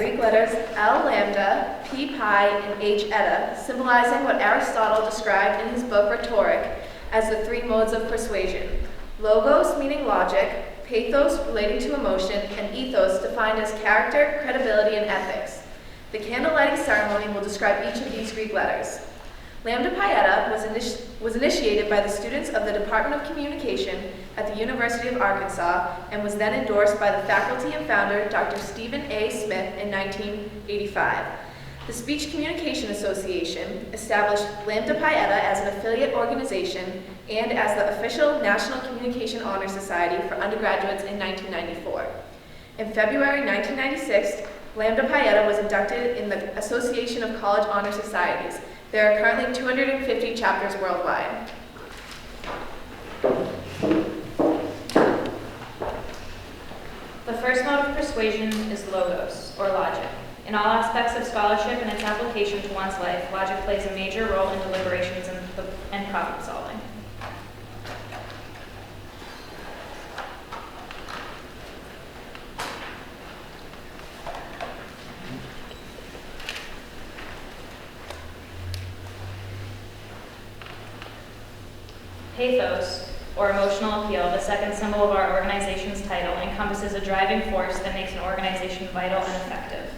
Greek letters L lambda, P pi, and H eta, symbolizing what Aristotle described in his book Rhetoric as the three modes of persuasion. Logos meaning logic, pathos relating to emotion, and ethos defined as character, credibility, and ethics. The candle lighting ceremony will describe each of these Greek letters. Lambda Pi Eta was initiated by the students of the Department of Communication at the University of Arkansas and was then endorsed by the faculty and founder, Dr. Stephen A. Smith, in 1985. The Speech Communication Association established Lambda Pi Eta as an affiliate organization and as the official National Communication Honor Society for undergraduates in 1994. In February 1996, Lambda Pi Eta was inducted in the Association of College Honor Societies. There are currently 250 chapters worldwide. The first mode of persuasion is logos, or logic. In all aspects of scholarship and its application to one's life, logic plays a major role in deliberations and problem solving. Pathos, or emotional appeal, the second symbol of our organization's title, encompasses a driving force that makes an organization vital and effective.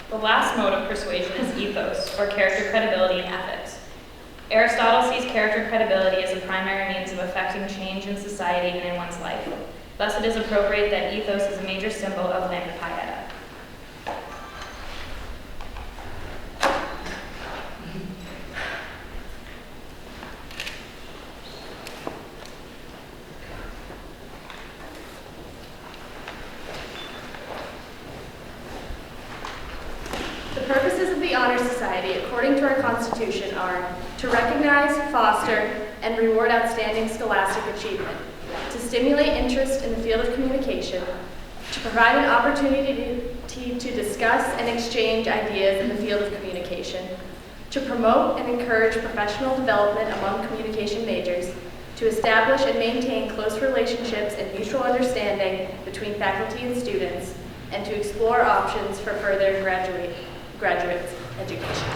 The last mode of persuasion is ethos, or character, credibility, and ethics. Aristotle sees character credibility as a primary means of effecting change in society and in one's life. Thus, it is appropriate that ethos is a major symbol of Lambda Pi Eta. The purposes of the Honor Society, according to our Constitution, are to recognize, foster, and reward outstanding scholastic achievement, to stimulate interest in the field of communication, to provide an opportunity to discuss and exchange ideas in the field of communication, to promote and encourage professional development among communication majors, to establish and maintain close relationships and mutual understanding between faculty and students, and to explore options for further graduate education.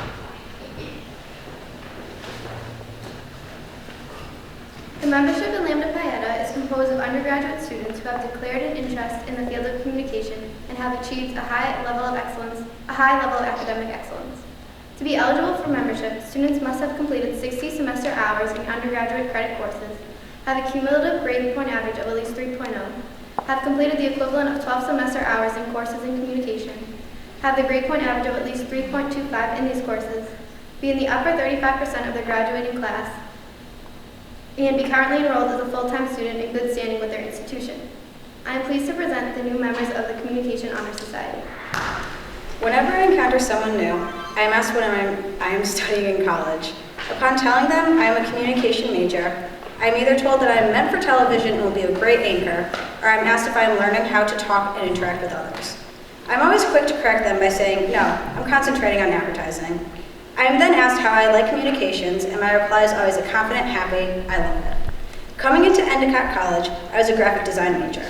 The membership in Lambda Pi Eta is composed of undergraduate students who have declared an interest in the field of communication and have achieved a high level of academic excellence. To be eligible for membership, students must have completed 60 semester hours in undergraduate credit courses, have a cumulative grade point average of at least 3.0, have completed the equivalent of 12 semester hours in courses in communication, have the grade point average of at least 3.25 in these courses, be in the upper 35% of their graduating class, and be currently enrolled as a full-time student in good standing with their institution. I am pleased to present the new members of the Communication Honor Society. Whenever I encounter someone new, I am asked what I am studying in college. Upon telling them I am a communication major, I am either told that I am meant for television and will be a great anchor, or I am asked if I am learning how to talk and interact with others. I'm always quick to correct them by saying, no, I'm concentrating on advertising. I am then asked how I like communications, and my reply is always a confident, happy, I love it. Coming into Endicott College, I was a graphic design major.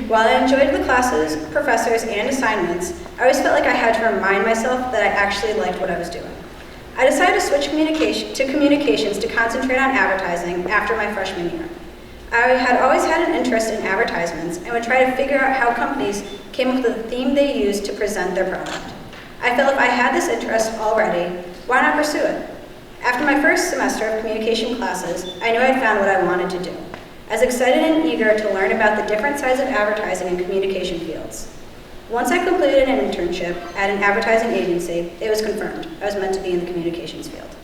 While I enjoyed the classes, professors, and assignments, I always felt like I had to remind myself that I actually liked what I was doing. I decided to switch communications to concentrate on advertising after my freshman year. I had always had an interest in advertisements and would try to figure out how companies came up with the theme they used to present their product. I felt if I had this interest already, why not pursue it? After my first semester of communication classes, I knew I'd found what I wanted to do. I was excited and eager to learn about the different sides of advertising and communication fields. Once I completed an internship at an advertising agency, it was confirmed I was meant to be in the communications field.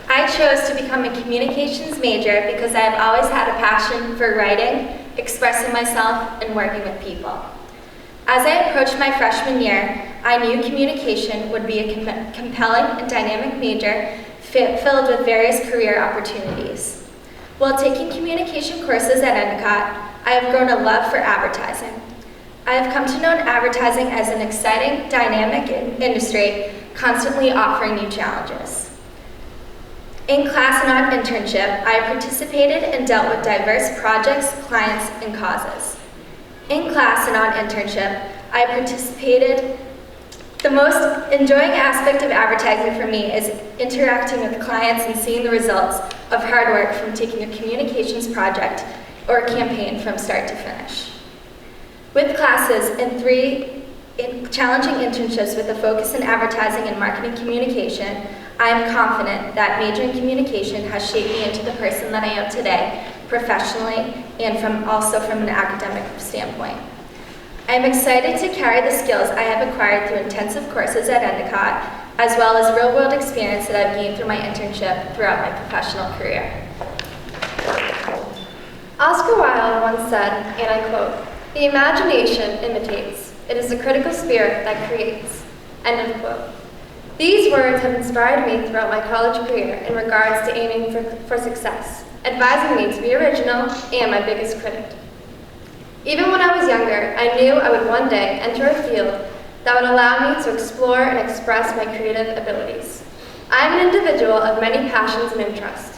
I chose to become a communications major because I have always had a passion for writing, expressing myself, and working with people. As I approached my freshman year, I knew communication would be a compelling and dynamic major filled with various career opportunities. While taking communication courses at Endicott, I have grown a love for advertising. I have come to know advertising as an exciting, dynamic industry, constantly offering new challenges. In class and on internship, I participated and dealt with diverse projects, clients, and causes. In class and on internship, I participated. The most enjoying aspect of advertising for me is interacting with clients and seeing the results of hard work from taking a communications project or a campaign from start to finish. With classes and 3 challenging internships with a focus in advertising and marketing communication, I am confident that majoring in communication has shaped me into the person that I am today, professionally and also from an academic standpoint. I am excited to carry the skills I have acquired through intensive courses at Endicott, as well as real-world experience that I've gained through my internship throughout my professional career. Oscar Wilde once said, and I quote, "The imagination imitates. It is the critical spirit that creates." End of quote. These words have inspired me throughout my college career in regards to aiming for success, advising me to be original and my biggest critic. Even when I was younger, I knew I would one day enter a field that would allow me to explore and express my creative abilities. I am an individual of many passions and interests,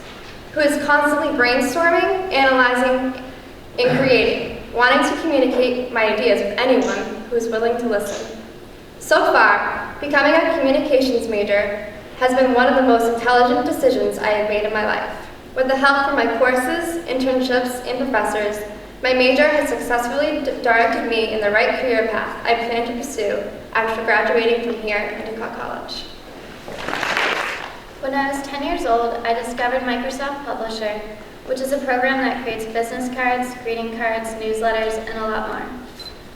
who is constantly brainstorming, analyzing, and creating, wanting to communicate my ideas with anyone who is willing to listen. So far, becoming a communications major has been one of the most intelligent decisions I have made in my life. With the help from my courses, internships, and professors, my major has successfully directed me in the right career path I plan to pursue after graduating from here at Endicott College. When I was 10 years old, I discovered Microsoft Publisher, which is a program that creates business cards, greeting cards, newsletters, and a lot more.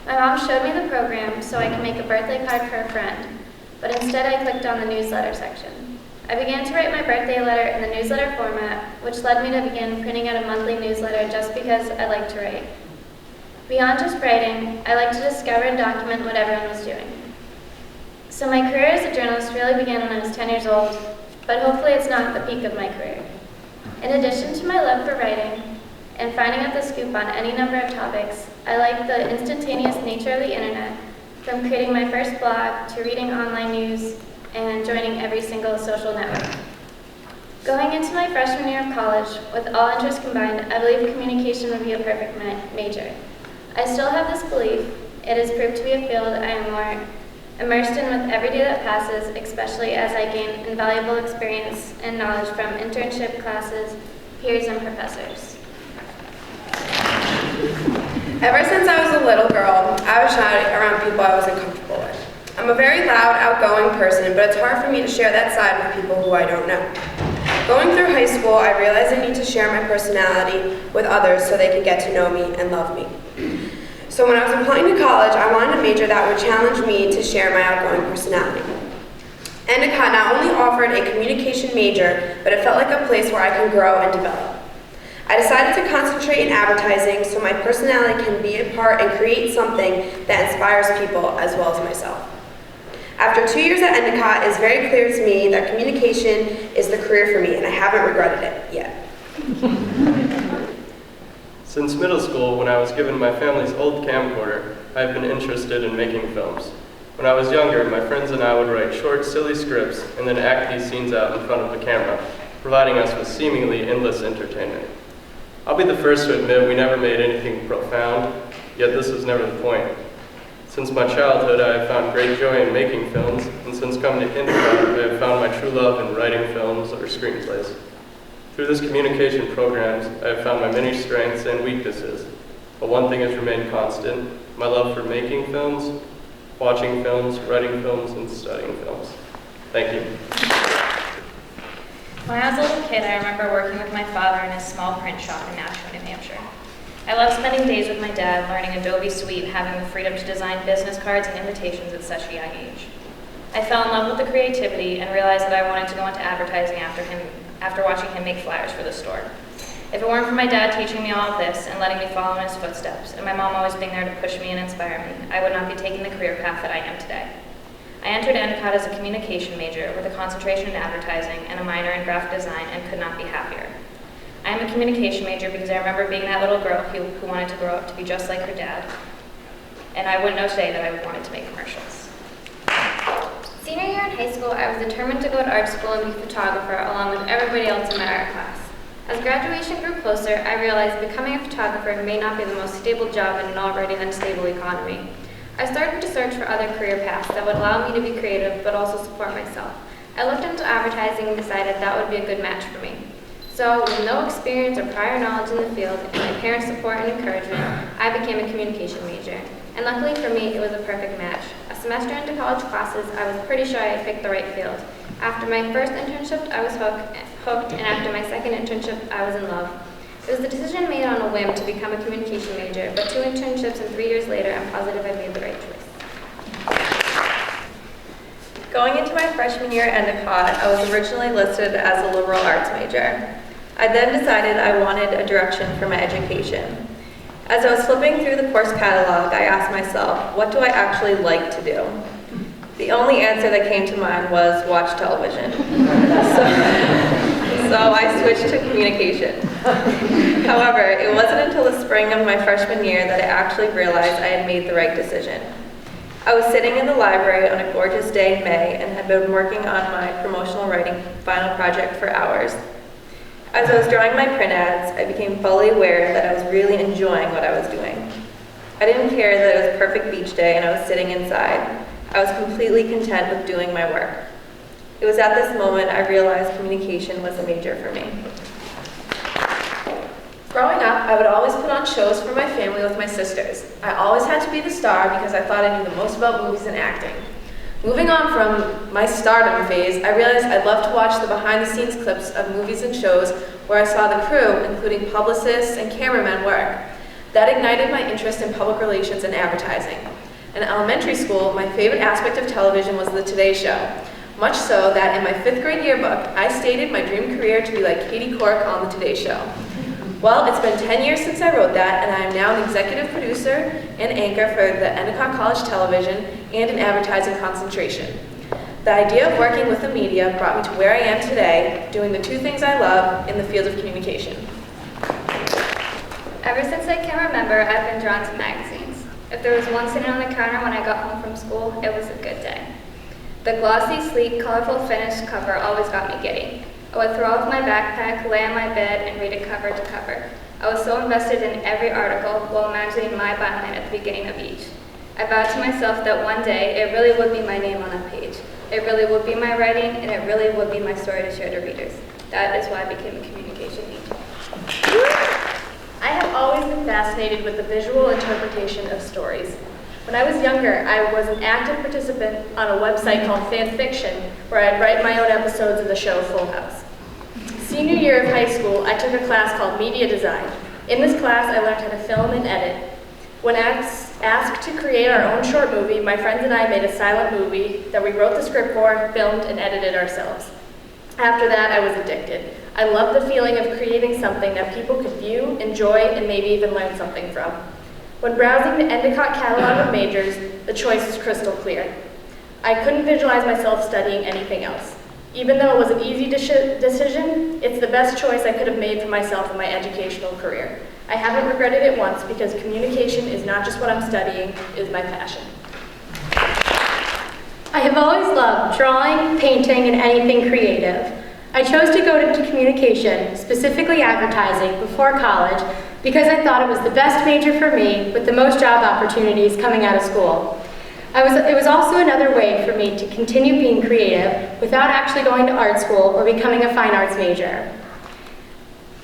My mom showed me the program so I could make a birthday card for a friend, but instead I clicked on the newsletter section. I began to write my birthday letter in the newsletter format, which led me to begin printing out a monthly newsletter just because I like to write. Beyond just writing, I like to discover and document what everyone was doing. So my career as a journalist really began when I was 10 years old, but hopefully it's not the peak of my career. In addition to my love for writing and finding out the scoop on any number of topics, I like the instantaneous nature of the internet, from creating my first blog to reading online news and joining every single social network. Going into my freshman year of college, with all interests combined, I believe communication would be a perfect major. I still have this belief. It has proved to be a field I am more immersed in with every day that passes, especially as I gain invaluable experience and knowledge from internship classes, peers, and professors. Ever since I was a little girl, I was shy around people I wasn't comfortable with. I'm a very loud, outgoing person, but it's hard for me to share that side with people who I don't know. Going through high school, I realized I need to share my personality with others so they could get to know me and love me. So when I was applying to college, I wanted a major that would challenge me to share my outgoing personality. Endicott not only offered a communication major, but it felt like a place where I can grow and develop. I decided to concentrate in advertising so my personality can be a part and create something that inspires people as well as myself. After 2 years at Endicott, it is very clear to me that communication is the career for me, and I haven't regretted it yet. Since middle school, when I was given my family's old camcorder, I have been interested in making films. When I was younger, my friends and I would write short, silly scripts and then act these scenes out in front of the camera, providing us with seemingly endless entertainment. I'll be the first to admit we never made anything profound, yet this was never the point. Since my childhood, I have found great joy in making films, and since coming to Endicott, I have found my true love in writing films or screenplays. Through this communication programs, I have found my many strengths and weaknesses, but one thing has remained constant: my love for making films, watching films, writing films, and studying films. Thank you. When I was a little kid, I remember working with my father in his small print shop in Nashua, New Hampshire. I loved spending days with my dad, learning Adobe Suite, having the freedom to design business cards and invitations at such a young age. I fell in love with the creativity and realized that I wanted to go into advertising after watching him make flyers for the store. If it weren't for my dad teaching me all of this and letting me follow in his footsteps, and my mom always being there to push me and inspire me, I would not be taking the career path that I am today. I entered Endicott as a communication major with a concentration in advertising and a minor in graphic design and could not be happier. I am a communication major because I remember being that little girl who wanted to grow up to be just like her dad, and I wouldn't know today that I wanted to make commercials. Senior year in high school, I was determined to go to art school and be a photographer along with everybody else in my art class. As graduation grew closer, I realized becoming a photographer may not be the most stable job in an already unstable economy. I started to search for other career paths that would allow me to be creative but also support myself. I looked into advertising and decided that would be a good match for me. So, with no experience or prior knowledge in the field and my parents' support and encouragement, I became a communication major. And luckily for me, it was a perfect match. A semester into college classes, I was pretty sure I had picked the right field. After my first internship, I was hooked, and after my second internship, I was in love. It was the decision made on a whim to become a communication major, but 2 internships and 3 years later, I'm positive I made the right choice. Going into my freshman year at Endicott, I was originally listed as a liberal arts major. I then decided I wanted a direction for my education. As I was flipping through the course catalog, I asked myself, what do I actually like to do? The only answer that came to mind was watch television. So I switched to communication. However, it wasn't until the spring of my freshman year that I actually realized I had made the right decision. I was sitting in the library on a gorgeous day in May and had been working on my promotional writing final project for hours. As I was drawing my print ads, I became fully aware that I was really enjoying what I was doing. I didn't care that it was a perfect beach day and I was sitting inside. I was completely content with doing my work. It was at this moment I realized communication was a major for me. Growing up, I would always put on shows for my family with my sisters. I always had to be the star because I thought I knew the most about movies and acting. Moving on from my stardom phase, I realized I'd love to watch the behind-the-scenes clips of movies and shows where I saw the crew, including publicists and cameramen, work. That ignited my interest in public relations and advertising. In elementary school, my favorite aspect of television was the Today Show. Much so that in my 5th grade yearbook, I stated my dream career to be like Katie Couric on the Today Show. Well, it's been 10 years since I wrote that, and I am now an executive producer and anchor for the Endicott College Television and an advertising concentration. The idea of working with the media brought me to where I am today, doing the 2 things I love in the field of communication. Ever since I can remember, I've been drawn to magazines. If there was one sitting on the counter when I got home from school, it was a good day. The glossy, sleek, colorful finished cover always got me giddy. I would throw off my backpack, lay on my bed, and read it cover to cover. I was so invested in every article while imagining my byline at the beginning of each. I vowed to myself that one day it really would be my name on that page. It really would be my writing, and it really would be my story to share to readers. That is why I became a communication major. I have always been fascinated with the visual interpretation of stories. When I was younger, I was an active participant on a website called Fan Fiction, where I'd write my own episodes of the show Full House. Senior year of high school, I took a class called Media Design. In this class, I learned how to film and edit. When asked to create our own short movie, my friends and I made a silent movie that we wrote the script for, filmed, and edited ourselves. After that, I was addicted. I loved the feeling of creating something that people could view, enjoy, and maybe even learn something from. When browsing the Endicott catalog of majors, the choice was crystal clear. I couldn't visualize myself studying anything else. Even though it was an easy decision, it's the best choice I could have made for myself in my educational career. I haven't regretted it once because communication is not just what I'm studying, it is my passion. I have always loved drawing, painting, and anything creative. I chose to go into communication, specifically advertising, before college because I thought it was the best major for me with the most job opportunities coming out of school. It was also another way for me to continue being creative without actually going to art school or becoming a fine arts major.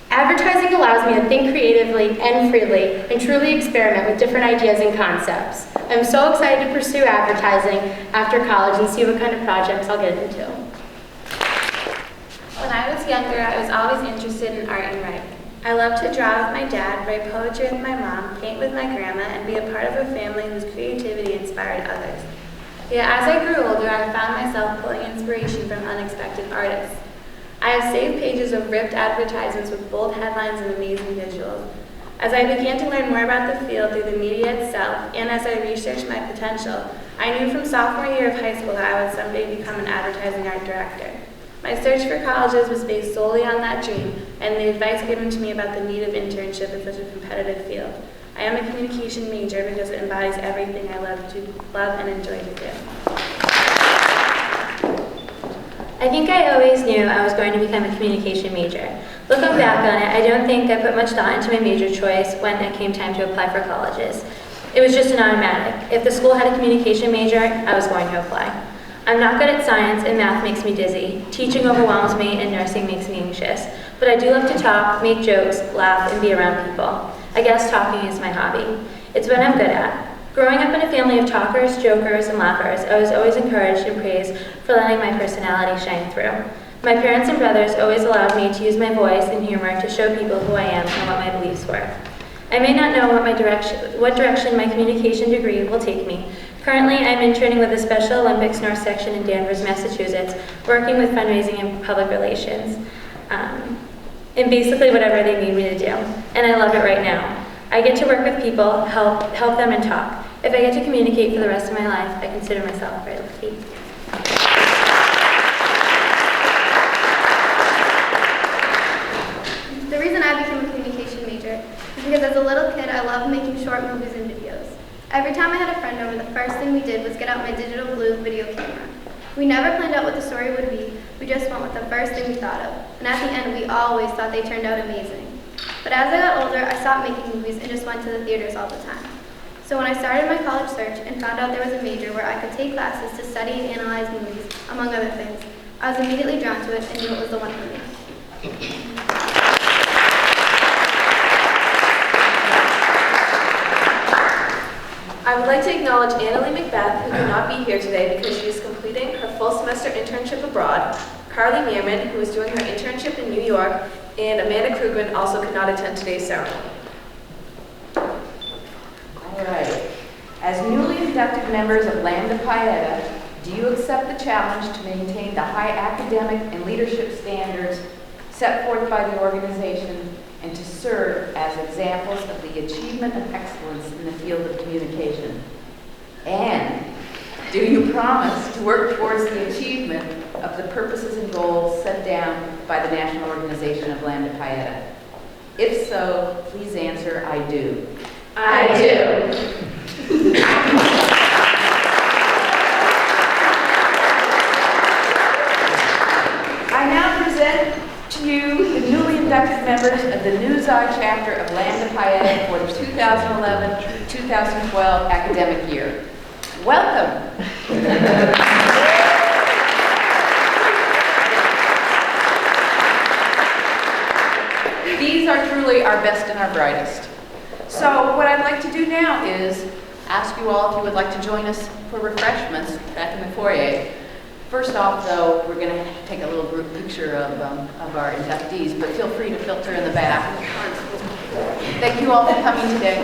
Advertising allows me to think creatively and freely and truly experiment with different ideas and concepts. I'm so excited to pursue advertising after college and see what kind of projects I'll get into. When I was younger, I was always interested in art and writing. I loved to draw with my dad, write poetry with my mom, paint with my grandma, and be a part of a family whose creativity inspired others. Yet as I grew older, I found myself pulling inspiration from unexpected artists. I have saved pages of ripped advertisements with bold headlines and amazing visuals. As I began to learn more about the field through the media itself, and as I researched my potential, I knew from sophomore year of high school that I would someday become an advertising art director. My search for colleges was based solely on that dream and the advice given to me about the need of internship in such a competitive field. I am a communication major because it embodies everything I love and enjoy to do. I think I always knew I was going to become a communication major. Looking back on it, I don't think I put much thought into my major choice when it came time to apply for colleges. It was just an automatic. If the school had a communication major, I was going to apply. I'm not good at science, and math makes me dizzy. Teaching overwhelms me, and nursing makes me anxious. But I do love to talk, make jokes, laugh, and be around people. I guess talking is my hobby. It's what I'm good at. Growing up in a family of talkers, jokers, and laughers, I was always encouraged and praised for letting my personality shine through. My parents and brothers always allowed me to use my voice and humor to show people who I am and what my beliefs were. I may not know what direction my communication degree will take me. Currently, I'm interning with the Special Olympics North Section in Danvers, Massachusetts, working with fundraising and public relations, and basically whatever they need me to do. And I love it right now. I get to work with people, help them, and talk. If I get to communicate for the rest of my life, I consider myself very lucky. The reason I became a communication major is because as a little kid, I loved making short movies and videos. Every time I had a friend over, the first thing we did was get out my digital blue video camera. We never planned out what the story would be, we just went with the first thing we thought of. And at the end, we always thought they turned out amazing. But as I got older, I stopped making movies and just went to the theaters all the time. So when I started my college search and found out there was a major where I could take classes to study and analyze movies, among other things, I was immediately drawn to it and knew it was the one for me. I would like to acknowledge Annalie Macbeth, who could not be here today because she is completing her full semester internship abroad, Carly Meerman, who is doing her internship in New York, and Amanda Krugman also could not attend today's ceremony. All right. As newly inducted members of Lambda Pi Eta, do you accept the challenge to maintain the high academic and leadership standards set forth by the organization and to serve as examples of the achievement of excellence in the field of communication? And do you promise to work towards the achievement of the purposes and goals set down by the National Organization of Lambda Pi Eta? If so, please answer, I do. I do. I now present to you the newly inducted members of the Nu Xi chapter of Lambda Pi Eta for the 2011-2012 academic year. Welcome. These are truly our best and our brightest. So what I'd like to do now is ask you all if you would like to join us for refreshments back in the foyer. First off, though, we're going to take a little group picture of our inductees, but feel free to filter in the back. Thank you all for coming today.